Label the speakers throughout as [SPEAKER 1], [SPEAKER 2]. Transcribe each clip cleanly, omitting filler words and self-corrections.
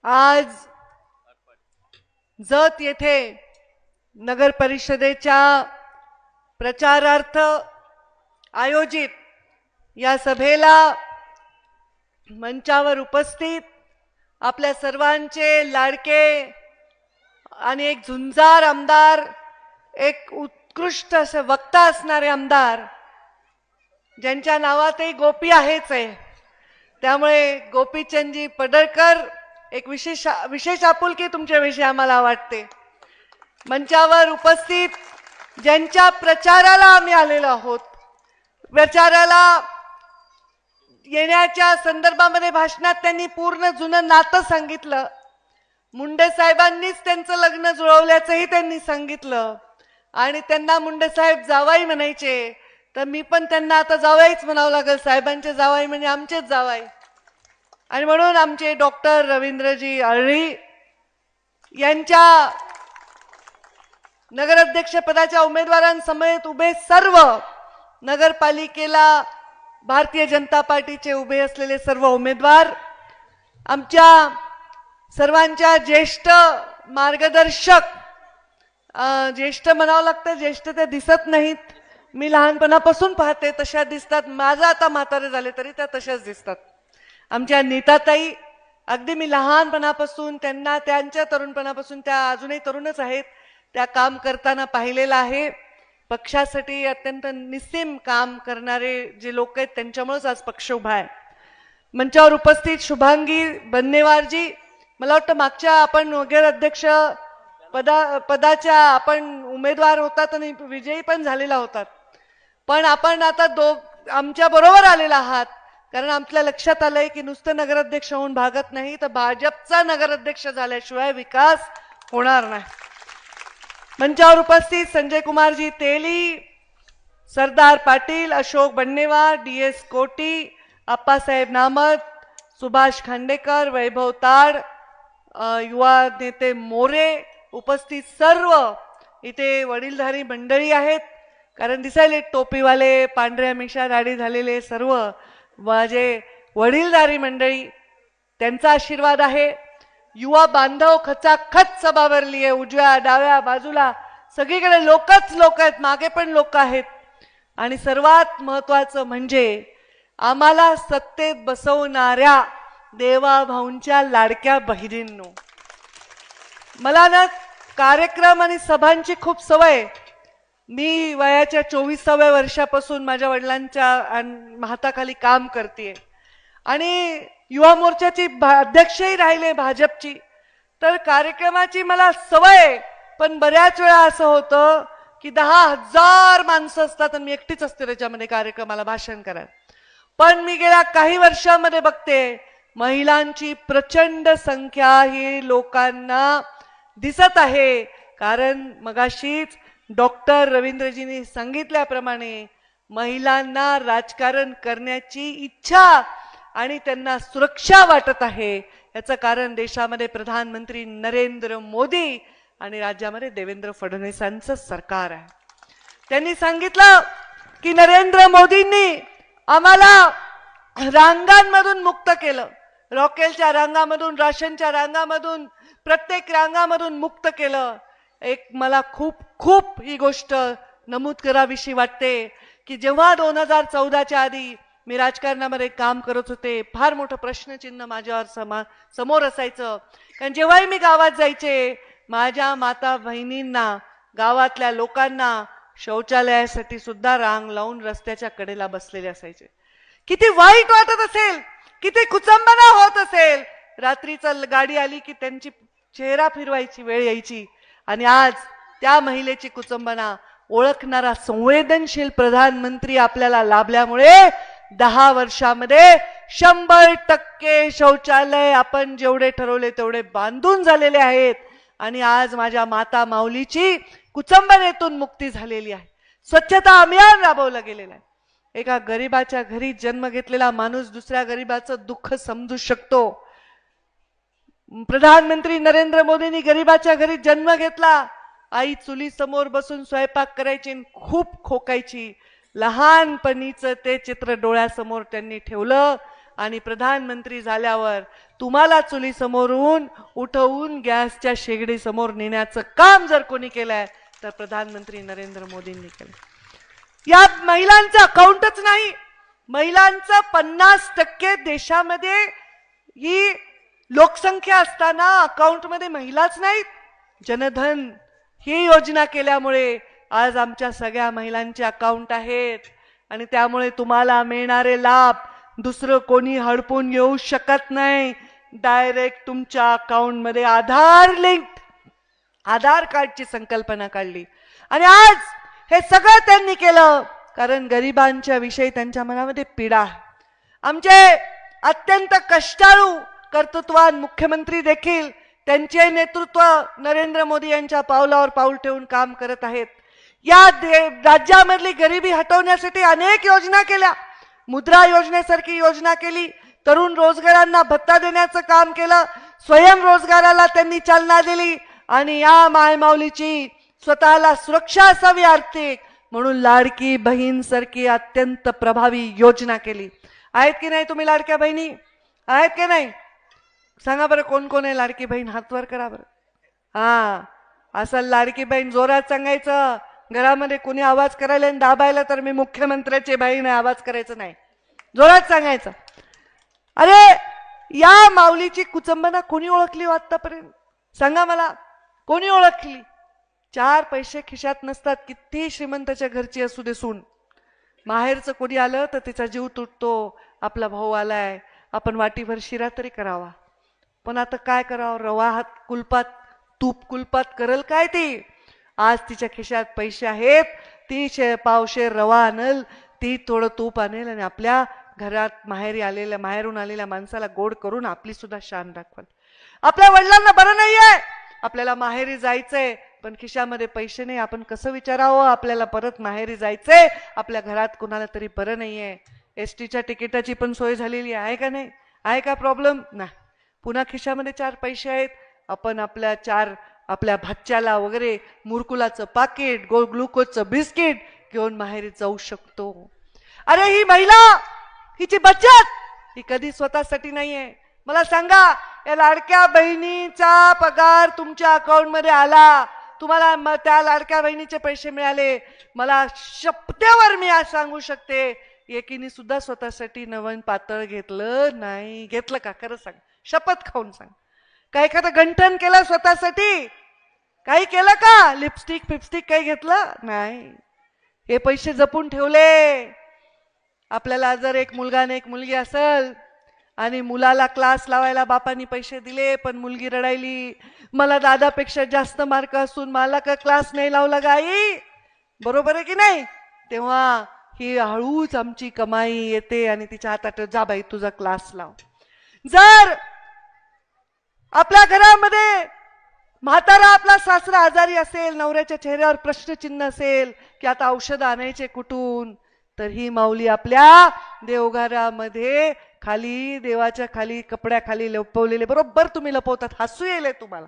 [SPEAKER 1] आज जत येथे नगर परिषदेच्या प्रचारार्थ आयोजित या सभेला मंचावर उपस्थित आपल्या सर्वांचे लाडके आणि एक झुंजार आमदार, एक उत्कृष्ट असे वक्ता असणारे आमदार, ज्यांच्या नावातही गोपी आहेच आहे, त्यामुळे गोपीचंदजी पडळकर एक विशेष आपुलकी तुमच्याविषयी आम्हाला वाटते. मंचावर उपस्थित ज्यांच्या प्रचाराला आम्ही आलेलो आहोत, प्रचाराला येण्याच्या संदर्भामध्ये भाषणात त्यांनी पूर्ण जुनं नातं सांगितलं. मुंडे साहेबांनीच त्यांचं लग्न जुळवल्याचंही त्यांनी सांगितलं आणि त्यांना मुंडे साहेब जावाई म्हणायचे, तर मी पण त्यांना आता जावाईच म्हणावं लागेल. साहेबांचे जावाई म्हणजे आमचेच जावाई. आणि म्हणून आमचे डॉक्टर रवींद्रजी अळळी यांच्या नगराध्यक्ष पदाच्या उमेदवारांसमवेत उभे सर्व नगरपालिकेला भारतीय जनता पार्टीचे उभे असलेले सर्व उमेदवार, आमच्या सर्वांच्या ज्येष्ठ मार्गदर्शक, ज्येष्ठ म्हणावं लागतं, ज्येष्ठ ते दिसत नाहीत, मी लहानपणापासून पाहते तशा दिसतात, माझा आता म्हातारे झाले तरी त्या तशाच दिसतात. आमच्या नीताताई, अगदी मी लहानपणापासून त्यांना, त्यांच्या तरुणपणापासून, त्या अजूनही तरुणच आहेत, त्या काम करताना पाहिलेलं आहे. पक्षासाठी अत्यंत निस्सीम काम करणारे जे लोक आहेत त्यांच्यामुळेच आज पक्ष उभा आहे. मंचावर उपस्थित शुभांगी बन्नेवारजी, मला वाटतं मागच्या आपण वगैरे अध्यक्ष पदाच्या आपण उमेदवार होतात आणि विजयी पण झालेला होतात, पण आपण आता आमच्या बरोबर आलेला आहात, कारण आपल्या लक्षात आलंय की नुसतं नगराध्यक्ष होऊन भागत नाही, तर भाजपचा नगराध्यक्ष झाल्याशिवाय विकास होणार नाही. मंचावर उपस्थित संजय कुमारजी तेली, सरदार पाटील, अशोक बन्नेवार, DS कोटी, आप्पासाहेब नामत, सुभाष खांडेकर, वैभव ताड, युवा नेते मोरे, उपस्थित सर्व इथे वडीलधारी मंडळी आहेत, कारण दिसायले टोपीवाले, पांढऱ्या मिशा दाढी झालेले सर्व माझे वडीलधारी मंडळी, त्यांचा आशीर्वाद आहे. युवा बांधव खचाखच सभा भरली आहे, उजव्या डाव्या बाजूला सगळीकडे लोकच लोक आहेत, मागे पण लोक आहेत. आणि सर्वात महत्वाचं म्हणजे आम्हाला सत्तेत बसवणाऱ्या देवाभाऊंच्या लाडक्या बहिणींनो, मला ना कार्यक्रम आणि सभांची खूप सवय. मी वयाच्या 24व्या वर्षापासून माझ्या वडिलांच्या हाताखाली काम करते आणि युवा मोर्चाची अध्यक्षही राहिले भाजपची, तर कार्यक्रमाची मला सवय. पण बऱ्याच वेळा असं होतं की 10,000 माणसं असतात आणि मी एकटीच असते त्याच्यामध्ये कार्यक्रमाला भाषण करायला. पण मी गेल्या काही वर्षांमध्ये बघते महिलांची प्रचंड संख्या ही लोकांना दिसत आहे, कारण मगाशीच डॉक्टर रवींद्रजींनी सांगितल्याप्रमाणे महिलांना राजकारण करण्याची इच्छा आणि त्यांना सुरक्षा वाटत आहे. याचं कारण देशामध्ये प्रधानमंत्री नरेंद्र मोदी आणि राज्यामध्ये देवेंद्र फडणवीसांचं सरकार आहे. त्यांनी सांगितलं की नरेंद्र मोदींनी आम्हाला रांगांमधून मुक्त केलं, रॉकेलच्या रांगामधून, राशनच्या रांगामधून, प्रत्येक रांगामधून मुक्त केलं. एक मला खूप खूप ही गोष्ट नमूद करावीशी वाटते की जेव्हा 2014च्या आधी मी राजकारणामध्ये काम करत होते, फार मोठं प्रश्नचिन्ह माझ्यावर समोर असायचं, कारण जेव्हाही मी गावात जायचे माझ्या माता बहिणींना, गावातल्या लोकांना शौचालयासाठी सुद्धा रांग लावून रस्त्याच्या कडेला बसलेले असायचे. किती वाईट वाटत असेल, किती कुचंबना होत असेल. रात्रीचं गाडी आली की त्यांची चेहरा फिरवायची वेळ यायची आणि आज त्या महिलेची कुचंबना ओळखणारा संवेदनशील प्रधानमंत्री आपल्याला लाभल्यामुळे 10 वर्षामध्ये 100% शौचालय आपण जेवढे ठरवले तेवढे बांधून झालेले आहेत आणि आज माझ्या माता माऊलीची कुचंबनेतून मुक्ती झालेली आहे. स्वच्छता अभियान राबवलं गेलेलं आहे. एका गरीबाच्या घरी जन्म घेतलेला माणूस दुसऱ्या गरीबाचं दुःख समजू शकतो. प्रधानमंत्री नरेंद्र मोदींनी गरीबाच्या घरी जन्म घेतला. आई चुली समोर बसून स्वयंपाक करायची, खूप खोकायची. लहानपणीचं ते चित्र डोळ्यासमोर त्यांनी ठेवलं आणि प्रधानमंत्री झाल्यावर तुम्हाला चुली समोरून उठवून गॅसच्या शेगडी समोर नेण्याचं काम जर कोणी केलंय तर प्रधानमंत्री नरेंद्र मोदींनी केलं. या महिलांचं अकाउंटच नाही, महिलांचं 50% देशामध्ये ही लोकसंख्या असताना अकाउंटमध्ये महिलाच नाहीत. जनधन ही योजना केल्यामुळे आज आमच्या सगळ्या महिलांचे अकाउंट आहेत आणि त्यामुळे तुम्हाला मिळणारे लाभ दुसरं कोणी हडपून घेऊ शकत नाही. डायरेक्ट तुमच्या अकाउंटमध्ये आधार लिंक्ड, आधार कार्डची संकल्पना काढली आणि आज हे सगळं त्यांनी केलं कारण गरिबांच्या विषयी त्यांच्या मनामध्ये पीडा आहे. आमचे अत्यंत कष्टाळू कर्तृत्वान मुख्यमंत्री देखील त्यांचे नेतृत्व नरेंद्र मोदी यांच्या पावलावर पाऊल ठेवून काम करत आहेत. या राज्यामधली गरिबी हटवण्यासाठी अनेक योजना केल्या. मुद्रा योजनेसारखी योजना केली, तरुण रोजगारांना भत्ता देण्याचं काम केलं, स्वयंरोजगाराला त्यांनी चालना दिली आणि या मायमाऊलीची स्वतःला सुरक्षा असावी आर्थिक म्हणून लाडकी बहीण सारखी अत्यंत प्रभावी योजना केली. आहेत की नाही तुम्ही लाडक्या बहिणी? आहेत की नाही? सांगा बरं कोण कोण आहे लाडकी बहीण? हात वर करा बरं. हा, असं लाडकी बहीण जोरात सांगायचं. घरामध्ये कोणी आवाज करायला आणि दाबायला तर मी मुख्यमंत्र्याची बहीण आहे आवाज करायचं नाही, जोरात सांगायचं. अरे या माऊलीची कुचंबना कोणी ओळखली हो आतापर्यंत? सांगा मला, कोणी ओळखली? 4 पैसे खिशात नसतात, किती श्रीमंताच्या घरची असू दे सून, माहेरचं कोणी आलं तर तिचा जीव तुटतो. आपला भाऊ आलाय, आपण वाटीभर शिरा तरी करावा, पण आता काय करावं? रवा हात कुलपात, तूप कुलपात करल काय ती? आज तिच्या खिशात पैसे आहेत, ती पावशेर रवा आणल, ती थोडं तूप आणेल आणि आपल्या घरात माहेरून आलेल्या माणसाला गोड करून आपली सुद्धा शान दाखवल. आपल्या वडिलांना बरं नाहीये, आपल्याला माहेरी जायचंय पण खिशामध्ये पैसे नाही, आपण कसं विचारावं? आपल्याला परत माहेरी जायचंय, आपल्या घरात कुणाला तरी बरं नाहीये. एसटीच्या तिकिटाची पण सोय झालेली आहे का नाही? आहे का प्रॉब्लेम? नाही. पुन्हा खिशामध्ये 4 पैसे आहेत, आपण आपल्या भाच्याला वगैरे मुरकुलाचं पाकिट, ग्लुकोजचं बिस्किट घेऊन माहेरी जाऊ शकतो. अरे ही महिला, हिची बचत ही कधी स्वतःसाठी नाहीये. मला सांगा, या लाडक्या बहिणीचा पगार तुमच्या अकाउंटमध्ये आला, तुम्हाला त्या लाडक्या बहिणीचे पैसे मिळाले, मला शपथेवर मी आज सांगू शकते एकीने सुद्धा स्वतःसाठी नवीन पातळ घेतलं नाही. घेतलं का? खरं सांग, शपथ खाऊन सांग. काय एखादं गंठन केलं स्वतःसाठी? काही केलं का? लिपस्टिक काही घेतलं नाही. हे पैसे जपून ठेवले. आपल्याला जर एक मुलगा आणि एक मुलगी असेल आणि मुलाला क्लास लावायला बापांनी पैसे दिले पण मुलगी रडायली, मला दादापेक्षा जास्त मार्क असून मला का क्लास नाही लावला गाई? बरोबर आहे की नाही? तेव्हा ही हळूच आमची कमाई येते आणि तिच्या हातात जा बाई तुझा क्लास लाव. जर आपल्या घरामध्ये म्हातारा आपला सासरा आजारी असेल, नवऱ्याच्या चेहऱ्यावर प्रश्नचिन्ह असेल की आता औषध आणायचे कुठून, तर ही माऊली आपल्या देवघरामध्ये खाली, देवाच्या खाली, कपड्याखाली लपवलेले, बरोबर तुम्ही लपवतात, हसू येईल तुम्हाला.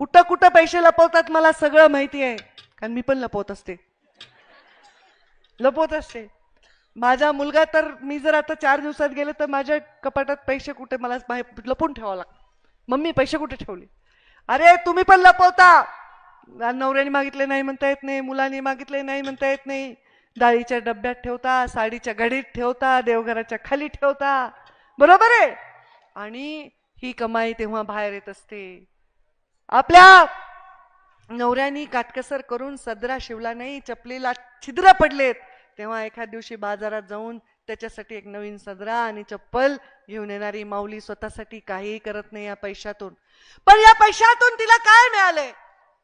[SPEAKER 1] कुठं कुठं पैसे लपवतात मला सगळं माहिती आहे, कारण मी पण लपवत असते. माझा मुलगा तर, मी जर आता 4 दिवसात गेले तर माझ्या कपाटात पैसे कुठे मला लपवून ठेवावं लागतं. मम्मी पैसे कुठे ठेवले? अरे तुम्ही पण लपवता. नवऱ्याने मागितले नाही म्हणता येत नाही, मुलांनी मागितले नाही म्हणता येत नाही, डाळीच्या डब्यात ठेवता, साडीच्या घडीत ठेवता, देवघराच्या खाली ठेवता, बरोबर आहे? आणि ही कमाई तेव्हा बाहेर येत असते. आपल्या नवऱ्यानी काटकसर करून सदरा शिवला नाही, चपलीला छिद्र पडलेत, तेव्हा एखाद दिवशी बाजारात जाऊन त्याच्यासाठी एक नवीन सदरा आणि चप्पल घेऊन येणारी माऊली स्वतःसाठी काहीही करत नाही या पैशातून. पण या पैशातून तिला काय मिळालंय?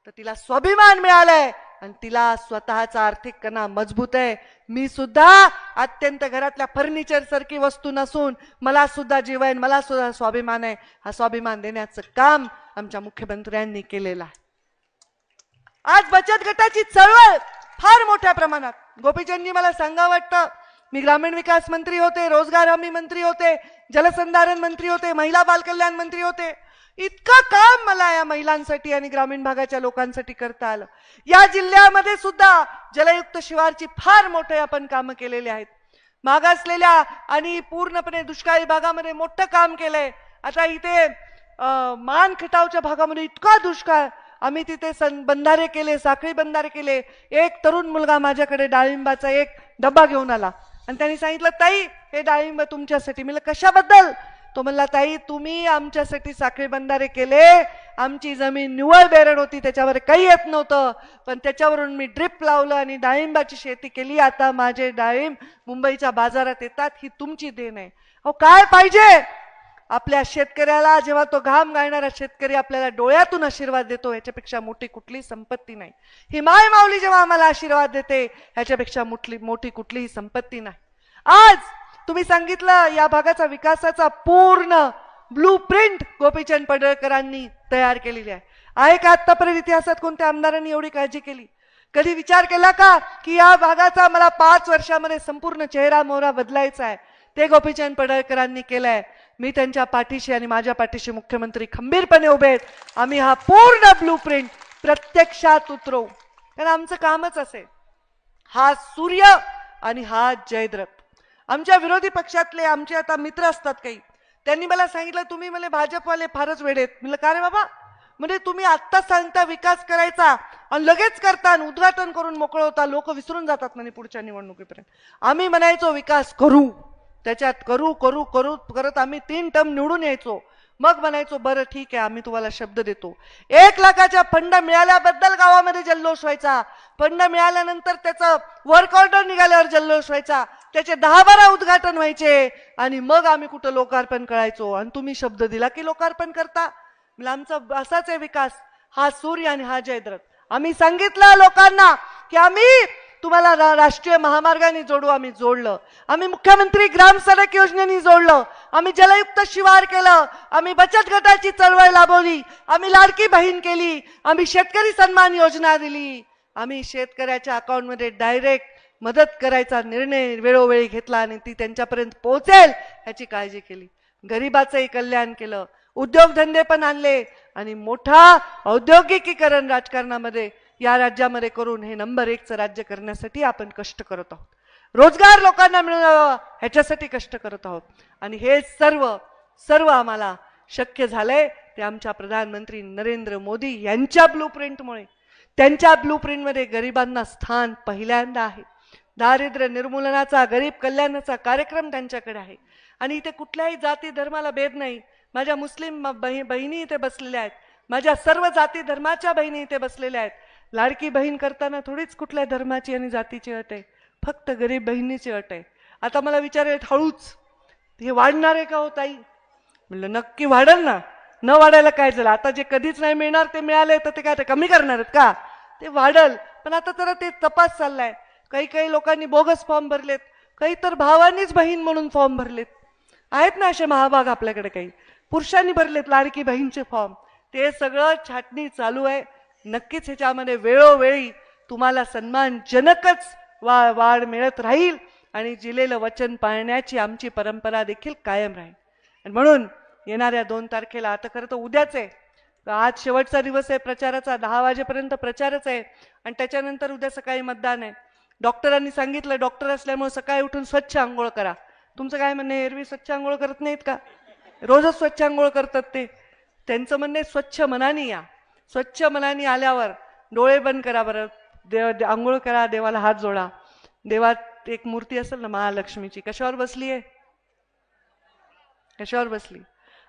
[SPEAKER 1] तर तिला स्वाभिमान मिळालाय आणि तिला स्वतःचा आर्थिक कणा मजबूत आहे. मी सुद्धा अत्यंत घरातल्या फर्निचर सारखी वस्तू नसून मला सुद्धा जीव आहे, मला सुद्धा स्वाभिमान आहे. हा स्वाभिमान देण्याचं काम आमच्या मुख्यमंत्र्यांनी केलेलं आहे. आज बचत गटाची चळवळ फार मोठ्या प्रमाणात, गोपीचंदजी मला सांगा वाटतं, मी ग्रामीण विकास मंत्री होते, रोजगार हमी मंत्री होते, जलसंधारण मंत्री होते, महिला बाल कल्याण मंत्री होते. इतकं काम मला या महिलांसाठी आणि ग्रामीण भागाच्या लोकांसाठी करता आलं. या जिल्ह्यामध्ये सुद्धा जलयुक्त शिवारची फार मोठे आपण कामं केलेली आहेत. मागासलेल्या आणि पूर्णपणे दुष्काळी भागामध्ये मोठं काम केलंय. आता इथे मान खटावच्या भागामध्ये इतका दुष्काळ, आम्ही तिथे बंधारे केले, साखळी बंधारे केले. एक तरुण मुलगा माझ्याकडे डाळिंबाचा एक डब्बा घेऊन आला आणि त्यांनी सांगितलं, ताई हे डाळिंब तुमच्यासाठी. मी म्हणलं कशाबद्दल? तो म्हणला, ताई तुम्ही आमच्यासाठी साखळी बंधारे केले, आमची जमीन निव्वळ बेरड होती, त्याच्यावर काही येत नव्हतं, पण त्याच्यावरून मी ड्रिप लावलं आणि डाळिंबाची शेती केली. आता माझे डाळिंब मुंबईच्या बाजारात येतात, ही तुमची देण आहे. अहो काय पाहिजे आपल्या शेतकऱ्याला? जेव्हा तो घाम गाळणारा शेतकरी आपल्याला डोळ्यातून आशीर्वाद देतो, याच्यापेक्षा मोठी कुठली संपत्ती नाही. ही माय माऊली जेव्हा आम्हाला आशीर्वाद देते, ह्याच्यापेक्षा मोठी कुठलीही संपत्ती नाही. आज तुम्ही सांगितलं या भागाचा विकासाचा पूर्ण ब्लूप्रिंट गोपीचंद पडळकरांनी तयार केलेली आहे का? आतापर्यंत इतिहासात कोणत्या आमदारांनी एवढी काळजी केली? कधी विचार केला का की या भागाचा मला 5 वर्षामध्ये संपूर्ण चेहरा मोहरा बदलायचा आहे? ते गोपीचंद पडळकरांनी केलंय. मी त्यांच्या पाठीशी आणि माझ्या पाठीशी मुख्यमंत्री खंबीरपणे उभे आहेत. आम्ही हा पूर्ण ब्लूप्रिंट प्रत्यक्षात उतरवू, कारण आमचं कामच असेल. हा सूर्य आणि हा जयद्रथ. आमच्या विरोधी पक्षातले आमचे आता मित्र असतात काही, त्यांनी मला सांगितलं, तुम्ही मला भाजपवाले फारच वेडेत. म्हणलं का रे बाबा? म्हणजे तुम्ही आत्ता सांगता विकास करायचा आणि लगेच करता आणि उद्घाटन करून मोकळ होता, लोक विसरून जातात म्हणे पुढच्या निवडणुकीपर्यंत. आम्ही म्हणायचो विकास करू, त्याच्यात करू करू करू करत आम्ही 3 टर्म निवडून यायचो. मग म्हणायचो बरं ठीक आहे, आम्ही तुम्हाला शब्द देतो. 1 लाखाच्या फंड मिळाल्याबद्दल गावामध्ये जल्लोष व्हायचा. फंड मिळाल्यानंतर त्याचं वर्क ऑर्डर निघाल्यावर जल्लोष व्हायचा. त्याचे 10-12 उद्घाटन व्हायचे आणि मग आम्ही कुठं लोकार्पण करायचो. आणि तुम्ही शब्द दिला की लोकार्पण करता. म्हणजे आमचा असाच आहे विकास, हा सूर्य आणि हा जयद्रथ. आम्ही सांगितलं लोकांना की आम्ही तुम्हाला राष्ट्रीय महामार्गाने जोडू, आम्ही जोडलं. आम्ही मुख्यमंत्री ग्राम सडक योजनेने जोडलं. आम्ही जलयुक्त शिवार केलं. आम्ही बचत गटाची चळवळ राबवली. आम्ही लाडकी बहीण केली. आम्ही शेतकरी सन्मान योजना दिली. आम्ही शेतकऱ्याच्या अकाउंटमध्ये डायरेक्ट मदत करायचा निर्णय वेळोवेळी घेतला आणि ती त्यांच्यापर्यंत पोहोचेल याची काळजी केली. गरिबाचंही कल्याण केलं, उद्योगधंदे पण आणले आणि मोठा औद्योगिकीकरण राजकारणामध्ये या राज्यामध्ये करून हे नंबर 1चं राज्य करण्यासाठी आपण कष्ट करत आहोत. रोजगार लोकांना मिळावा ह्याच्यासाठी कष्ट करत आहोत. आणि हे सर्व आम्हाला शक्य झालंय ते आमच्या प्रधानमंत्री नरेंद्र मोदी यांच्या ब्लूप्रिंटमुळे. त्यांच्या ब्लूप्रिंटमध्ये गरिबांना स्थान पहिल्यांदा आहे. दारिद्र्य निर्मूलनाचा, गरीब कल्याणाचा कार्यक्रम त्यांच्याकडे आहे. आणि इथे कुठल्याही जाती धर्माला भेद नाही. माझ्या मुस्लिम बहिणी इथे बसलेल्या आहेत, माझ्या सर्व जाती धर्माच्या बहिणी इथे बसलेल्या आहेत. लाडकी बहीण करताना थोडीच कुठल्या धर्माची आणि जातीची अट आहे, फक्त गरीब बहिणीची अट आहे. आता मला विचारेल हळूच हे वाढणार आहे का हो ताई? म्हणलं नक्की वाढेल ना, न वाढायला काय झालं? आता जे कधीच नाही मिळणार ते मिळाले तर ते काय कमी करणार आहेत का? ते वाढेल. पण आता जरा ते तपास चाललाय. काही लोकांनी बोगस फॉर्म भरलेत, काही तर भावांनीच बहीण म्हणून फॉर्म भरलेत. आहेत ना असे महाभाग आपल्याकडे, काही पुरुषांनी भरलेत लाडकी बहीणचे फॉर्म. ते सगळं छाटणी चालू आहे. नक्कीच ह्याच्यामध्ये वेळोवेळी तुम्हाला सन्मानजनकच वाढ मिळत राहील आणि दिलेलं वचन पाळण्याची आमची परंपरा देखील कायम राहील. आणि म्हणून येणाऱ्या 2 तारखेला, आता खरं तर उद्याच आहे, आज शेवटचा दिवस आहे प्रचाराचा, 10 वाजेपर्यंत प्रचारच आहे आणि त्याच्यानंतर उद्या सकाळी मतदान आहे. डॉक्टरांनी सांगितलं, डॉक्टर असल्यामुळे सकाळी उठून स्वच्छ आंघोळ करा. तुमचं काय म्हणणं आहे? एरवी स्वच्छ आंघोळ करत नाहीत का? रोजच स्वच्छ आंघोळ करतात ते. त्यांचं म्हणणं आहे स्वच्छ मनाने या. स्वच्छ मनाने आल्यावर डोळे बंद करा बरं, आंघोळ करा, देवाला हात जोडा. देवात एक मूर्ती असेल ना महालक्ष्मीची, कशावर बसली आहे? कशावर बसली?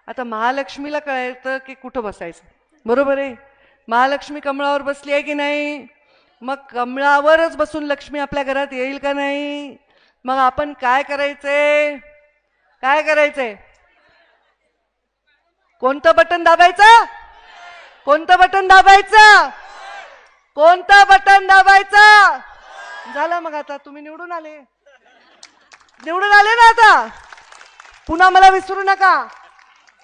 [SPEAKER 1] आता महालक्ष्मीला कळायचं की कुठं बसायचं, बरोबर आहे? महालक्ष्मी कमळावर बसली आहे की नाही? मग कमळावरच बसून लक्ष्मी आपल्या घरात येईल का नाही? मग आपण काय करायचंय? काय करायचंय? कोणतं बटन दाबायचं? कोणतं बटन दाबायचं? कोणतं बटन दाबायचं? झालं. मग आता तुम्ही निवडून आले ना. आता पुन्हा मला विसरू नका.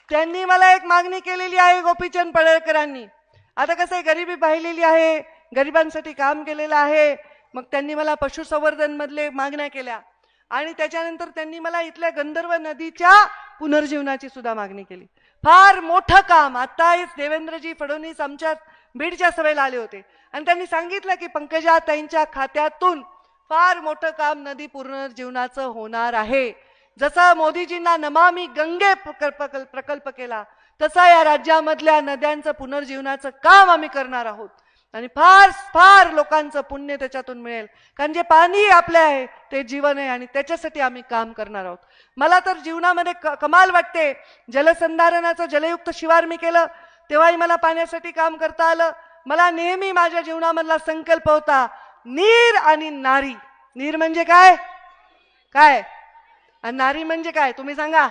[SPEAKER 1] त्यांनी मला एक मागणी केलेली आहे गोपीचंद पडळकरांनी. आता कसं आहे, गरिबी पाहिलेली आहे, गरिबांसाठी काम केलेलं आहे. मग त्यांनी मला पशुसंवर्धन मधले मागण्या केल्या आणि त्याच्यानंतर त्यांनी मला इथल्या गंधर्व नदीच्या पुनर्जीवनाची सुद्धा मागणी केली. फार मोठं काम. आताच देवेंद्रजी फडणवीस आमच्या बीडच्या सभेला आले होते आणि त्यांनी सांगितलं की पंकजाताईंच्या खात्यातून फार मोठं काम नदी पुनर्जीवनाचं होणार आहे. जसा मोदीजींना नमामि गंगे प्रकल्प केला तसा या राज्यामधल्या नद्यांचं पुनर्जीवनाचं काम आम्ही करणार आहोत आणि फार फार लोकांचं पुण्य त्याच्यातून मिळेल कारण जे पाणी आपले आहे ते जीवन आहे आणि त्याच्यासाठी आम्ही काम करणार आहोत. मला तर जीवनामध्ये कमाल वाटते. जलसंधारणाचं जलयुक्त शिवार मी केलं तेव्हाही मला पाण्यासाठी काम करता आलं. मला नेहमी माझ्या जीवनामधला संकल्प होता नीर आणि नारी. नीर म्हणजे काय काय आणि नारी म्हणजे काय तुम्ही सांगा.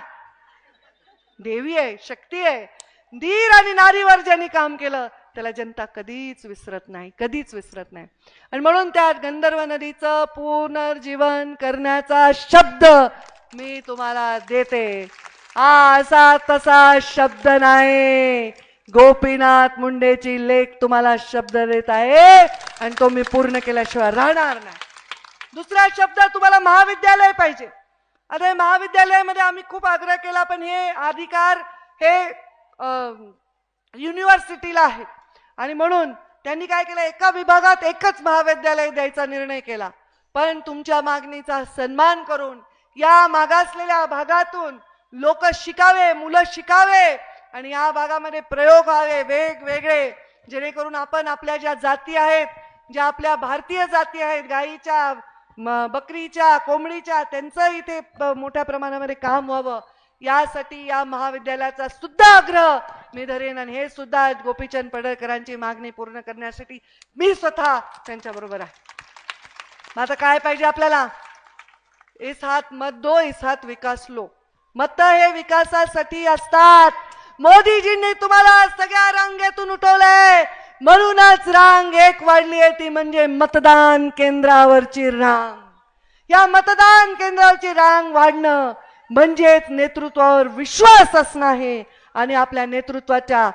[SPEAKER 1] देवी आहे, शक्ती आहे. नीर आणि नारीवर ज्यांनी काम केलं त्याला जनता कधीच विसरत नाही, कधीच विसरत नाही. आणि म्हणून त्या गंधर्व नदीचं पुनर्जीवन करण्याचा शब्द मी तुम्हाला देते. हा असा तसा शब्द नाही. गोपीनाथ मुंडेची लेख तुम्हाला शब्द देत आहे आणि तो मी पूर्ण केल्याशिवाय राहणार नाही. दुसरा शब्द तुम्हाला महाविद्यालय पाहिजे. आता हे महाविद्यालयामध्ये आम्ही खूप आग्रह केला पण हे अधिकार हे युनिव्हर्सिटीला आहे आणि म्हणून त्यांनी काय केलं एका विभागात एकच महाविद्यालय द्यायचा निर्णय केला. पण तुमच्या मागणीचा सन्मान करून या मागासलेल्या भागातून लोक शिकावे, मुलं शिकावे आणि या भागामध्ये प्रयोग व्हावे वेगवेगळे जेणेकरून आपण आपल्या ज्या जाती आहेत, ज्या आपल्या भारतीय जाती आहेत, गाईच्या, बकरीच्या, कोंबडीच्या, त्यांचं इथे मोठ्या प्रमाणामध्ये काम व्हावं यासाठी या महाविद्यालयाचा सुद्धा आग्रह मी धरेन आणि हे सुद्धा गोपीचंद पडळकरांची मागणी पूर्ण करण्यासाठी मी स्वतः त्यांच्या बरोबर आहे. आता काय पाहिजे आपल्याला. इस हात मत दो, इस हात विकास लो. मत हे विकासासाठी असतात. मोदीजींनी तुम्हाला सगळ्या रांगेतून उठवलंय म्हणूनच रांग एक वाढली आहे ती म्हणजे मतदान केंद्रावरची रांग. या मतदान केंद्रावरची रांग वाढणं म्हणजेच नेतृत्वावर विश्वास असणं आहे आणि आपल्या नेतृत्वाच्या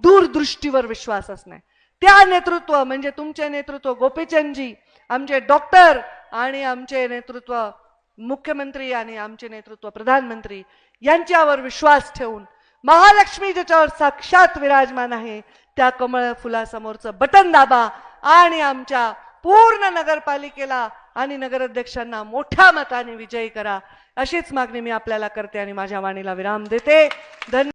[SPEAKER 1] दूरदृष्टीवर विश्वास असणं. त्या नेतृत्व म्हणजे तुमचे नेतृत्व गोपीचंदजी, आमचे डॉक्टर आणि आमचे नेतृत्व मुख्यमंत्री आणि आमचे नेतृत्व प्रधानमंत्री यांच्यावर विश्वास ठेवून महालक्ष्मी ज्याच्यावर साक्षात विराजमान आहे त्या कमळ फुलासमोरचं बटन दाबा आणि आमच्या पूर्ण नगरपालिकेला आणि नगराध्यक्षांना मोठ्या मताने विजयी करा. अशीच मागणी मी आपल्याला करते आणि माझ्या वाणीला विराम देते. धन्यवाद.